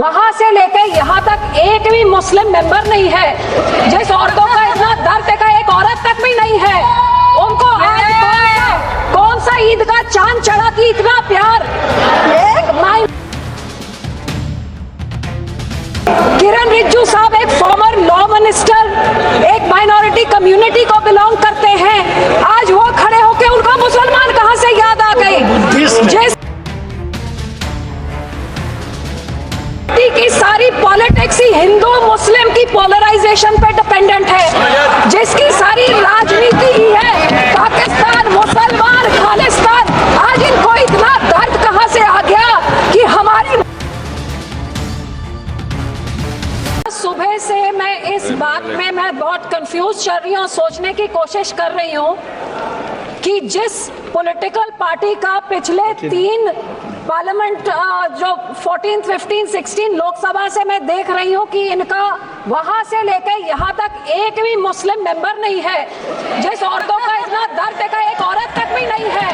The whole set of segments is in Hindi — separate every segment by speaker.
Speaker 1: वहां से लेकर यहाँ तक एक भी मुस्लिम मेंबर नहीं है। जिस औरतों का इतना दर्द का एक औरत तक भी नहीं है, उनको आज कौन सा ईद का चांद चढ़ा कि इतना प्यार। किरण रिजिजू साहब एक फॉर्मर लॉ मिनिस्टर, एक माइनॉरिटी कम्युनिटी को बिलोंग करते हैं, आज वो खड़े होके उनको मुसलमान कहां से याद आ गए। जिस की सारी पॉलिटिक्स ही हिंदू मुस्लिम की पोलराइजेशन पे डिपेंडेंट है, जिसकी सारी राजनीति ही है पाकिस्तान मुसलमान खालिस्तान। आज इनको इतना दर्द कहां से आ गया कि हमारी सुबह से मैं इस बात में मैं बहुत कंफ्यूज चल रही हूँ, सोचने की कोशिश कर रही हूँ कि जिस पॉलिटिकल पार्टी का पिछले 3 पार्लियामेंट जो 14, 15, 16 लोकसभा से मैं देख रही हूँ कि इनका वहां से लेकर यहाँ तक एक भी मुस्लिम मेंबर नहीं है। जिस औरतों का इतना दर्द का एक औरत तक भी नहीं है,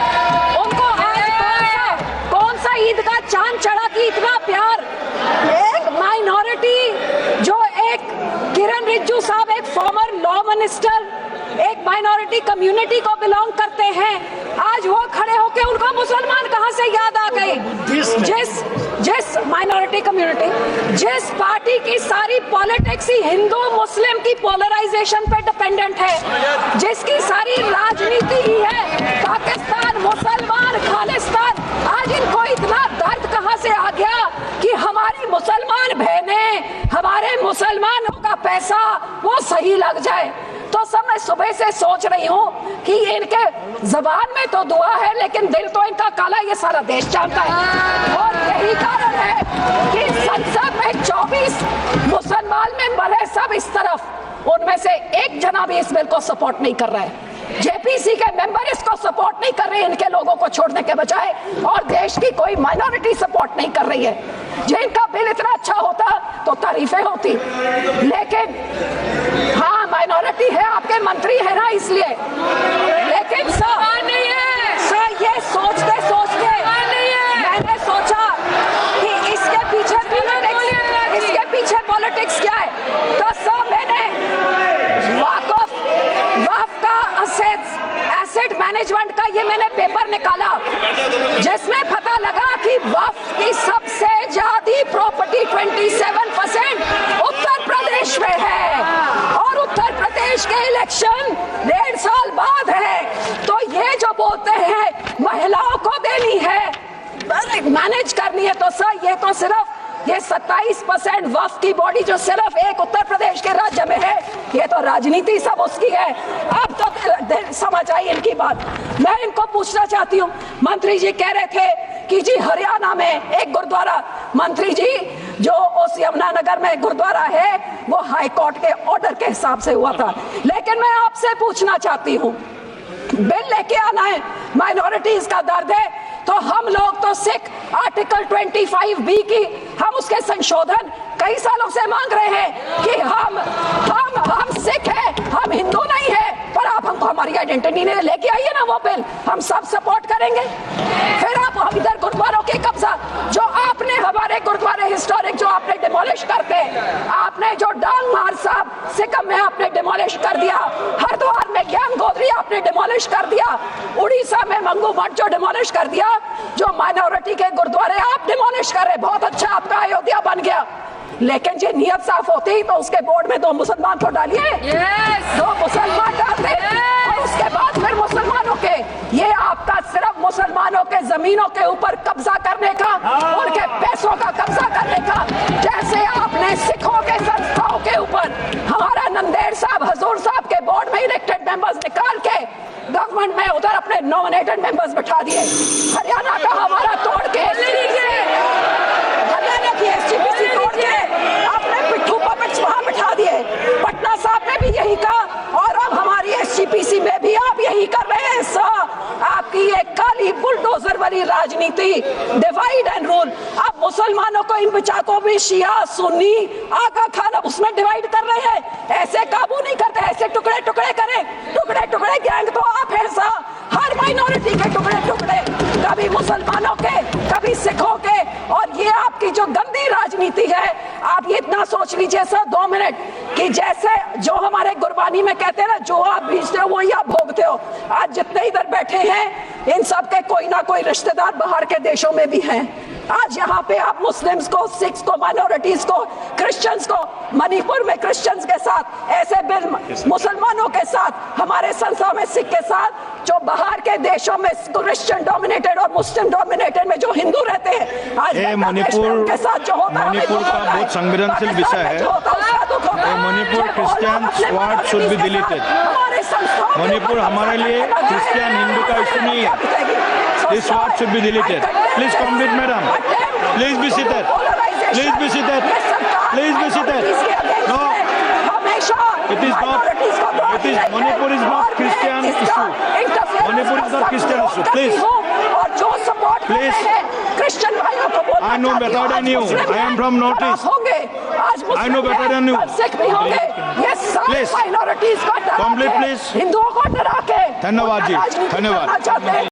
Speaker 1: उनको आज कौन सा ईद का चांद चढ़ा कि इतना प्यार। एक माइनॉरिटी जो एक किरण रिजिजू साहब एक फॉर्मर लॉ मिनिस्टर, एक माइनॉरिटी कम्युनिटी को बिलोंग करते हैं, आज वो खड़े होके उनको मुसलमान कहां से याद आ गए। जिस माइनॉरिटी कम्युनिटी, जिस पार्टी की सारी पॉलिटिक्स ही हिंदू मुस्लिम की पोलराइजेशन पे डिपेंडेंट है, जिसकी सारी राजनीति ही है पाकिस्तान मुसलमान खालिस्तान। आज इनको इतना दर्द कहां से आ गया कि हमारी मुसलमान बहनें, हमारे मुसलमानों का पैसा वो सही लग जाए। तो सब मैं सुबह से सोच रही हूँ कि इनके जबान में तो दुआ है, लेकिन दिल तो इनका काला ये सारा देश जानता है। और यही कारण है कि संसद में 24 मुसलमान मेंबर है, सब इस तरफ, उनमें से एक जना भी इस बिल को सपोर्ट नहीं कर रहा है। जेपीसी के मेंबर इसको सपोर्ट नहीं कर रहे, इनके लोगों को छोड़ने के बजाय, और देश की कोई माइनॉरिटी सपोर्ट नहीं कर रही है। जिनका बिल इतना अच्छा होता तो तारीफें होती, लेकिन हाँ माइनॉरिटी है, आपके मंत्री है ना इसलिए। लेकिन सर ये सोचते सोचते मैंने सोचा कि इसके पीछे पॉलिटिक्स क्या है। तो सर मैंने वक्फ का एसेट मैनेजमेंट का ये मैंने पेपर निकाला, जिसमें पता लगा कि वक्फ की सबसे ज्यादा प्रॉपर्टी 27% उत्तर प्रदेश में है, और उत्तर प्रदेश के इलेक्शन 1.5 साल बाद है। तो ये जो बोलते हैं महिलाओं को देनी है, मैनेज करनी है, तो सर ये तो सिर्फ ये 27% वक्फ की बॉडी जो सिर्फ एक उत्तर प्रदेश के राज्य में है, ये तो राजनीति सब उसकी है। अब तो समझ आई इनकी बात। मैं इनको पूछना चाहती हूँ, मंत्री जी कह रहे थे कि जी हरियाणा में एक गुरुद्वारा, मंत्री जी जो उस यमुनानगर में गुरुद्वारा है वो हाई कोर्ट के ऑर्डर के हिसाब से हुआ था। लेकिन मैं आपसे पूछना चाहती हूँ, बिल लेके आना है, माइनॉरिटीज का दर्द है, तो हम लोग तो सिख आर्टिकल 25B की हम उसके संशोधन कई सालों से मांग रहे हैं कि हम सिख हैं, हम हिंदू नहीं है, पर आप हमको हमारी आइडेंटिटी ने लेके आइए ना वो बिल, हम सब सपोर्ट करेंगे। फिर आप हम इधर गुरुद्वारों के कब्जा, जो आपने हमारे गुरुद्वारे हिस्टोरिक जो आपने डिमोलिश करते, आपने जो डांग मार साहब सिक्किम में आपने डिमोलिश कर दिया, हरिद्वार में ज्ञान गोदरी आपने डिमोलिश कर दिया, उड़ीसा में मंगू मठ जो डिमोलिश कर दिया, जो माइनॉरिटी के गुरुद्वारे आप डिमोलिश कर रहे, बहुत अच्छा आपका अयोध्या बन गया। लेकिन जो नियत साफ होती तो उसके बोर्ड में 2 मुसलमान को डालिए, 2 मुसलमान डालते, और उसके बाद फिर मुसलमानों के, ये आपका सिर्फ मुसलमानों के जमीनों के ऊपर कब्जा करने का, उनके पैसों का कब्जा करने का, जैसे आपने सिखों के संस्थाओं के ऊपर हमारा नंदेड़ साहब हजूर साहब के बोर्ड में इलेक्टेड मेंबर्स निकाल के गवर्नमेंट में उधर अपने नॉमिनेटेड मेंबर्स बैठा दिए, हरियाणा का हमारा तोड़ के हरियाणा की एसजीपीसी तोड़ के आपने पिट्ठू पपेट्स वहां बैठा दिए, पटना साहब में भी यही कहा, और अब हमारी एसजीपीसी में भी आप यही कर रहे हैं। आपकी ये काली बुलडोजर वाली राजनीति, डिवाइड एंड रूल, अब मुसलमानों को इन बिचाकों में शिया सुन्नी आका खान उसमें डिवाइड कर रहे हैं। ऐसे काबू नहीं करते, ऐसे टुकड़े टुकड़े करें, टुकड़े टुकड़े गैंग तो आप हैं हर माइनॉरिटी के टुकड़े टुकड़े, कभी मुसलमानों के, कभी सिखों के, और ये आपकी जो गंदी राजनीति है, आप ये इतना सोच लीजिए सर 2 मिनट कि जैसे जो हमारे गुरबानी में कहते हैं ना, जो आप बीजते हो वही आप भोगते हो। आज जितने इधर बैठे हैं इन सब के कोई ना कोई रिश्तेदार बाहर के देशों में भी हैं। आज यहाँ पे आप मुस्लिम्स को, सिख्स को, माइनॉरिटीज को, क्रिश्चियंस को, मणिपुर में क्रिश्चियंस के साथ ऐसे बिल मुसलमानों के साथ, हमारे संस्था में सिख के साथ, जो बाहर के देशों में क्रिश्चियन डोमिनेटेड और मुस्लिम डोमिनेटेड में जो हिंदू रहते हैं, आज
Speaker 2: मणिपुर
Speaker 1: के साथ जो होता है,
Speaker 2: मणिपुर का बहुत संवेदनशील विषय है। Manipur Christian word should be deleted. Manipur हमारे लिए क्रिश्चियन हिंदू का इशू नहीं है। This word should be deleted. Please complete, madam. Please be seated. Please be seated. Please be seated. No, it is not. It is Manipur is not Christian issue. Manipur is not Christian issue. Please.
Speaker 1: और जो सपोर्ट
Speaker 2: Please.
Speaker 1: क्रिश्चियन भाइयों को बोलना
Speaker 2: I know better than you. I am from Northeast.
Speaker 1: होंगे आज
Speaker 2: I know better than you.
Speaker 1: Sikh भी होंगे। ये सारी
Speaker 2: Please.
Speaker 1: माइनॉरिटीज को डरा
Speaker 2: Complete,
Speaker 1: के,
Speaker 2: please.
Speaker 1: हिंदुओं को डरा के
Speaker 2: धन्यवाद जी,
Speaker 1: राजनीति
Speaker 2: धन्यवाद।
Speaker 1: करना चाहते हैं।